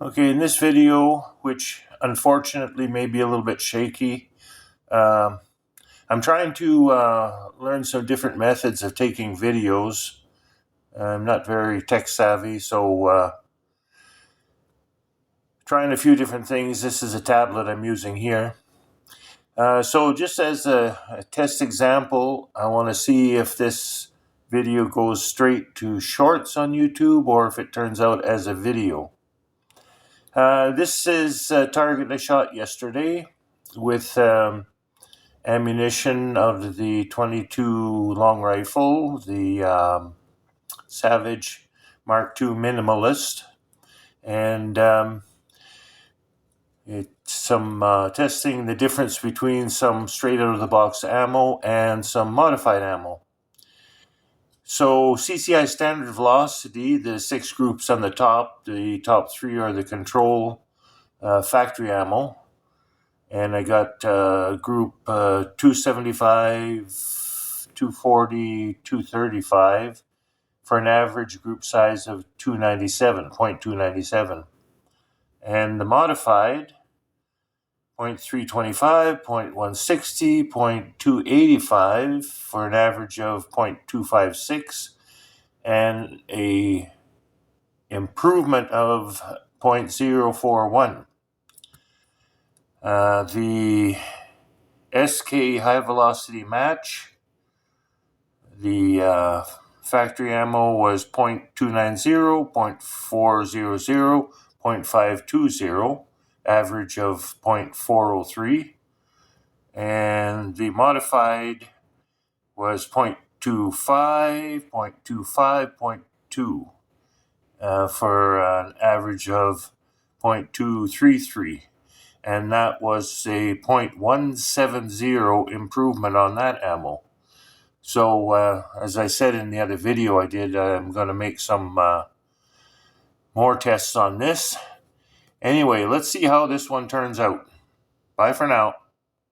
Okay, in this video, which unfortunately may be a little bit shaky, I'm trying to learn some different methods of taking videos. I'm not very tech savvy, so trying a few different things. This is a tablet I'm using here. So just as a test example, I want to see if this video goes straight to shorts on YouTube or if it turns out as a video. This is a target I shot yesterday with ammunition of the .22 long rifle, the Savage Mark II Minimalist, and it's some testing the difference between some straight out of the box ammo and some modified ammo. So CCI standard velocity, the 6 groups on the top 3 are the control factory ammo. And I got group 275, 240, 235 for an average group size of 0.297. And the modified 0.325, 0.160, 0.285 for an average of 0.256 and a improvement of 0.041. The SK high velocity match, the factory ammo was 0.290, 0.400, 0.520, average of 0.403, and the modified was 0.25, 0.25, 0.2 for an average of 0.233. And that was a 0.170 improvement on that ammo. So as I said in the other video I did, I'm going to make some more tests on this. Anyway, let's see how this one turns out. Bye for now.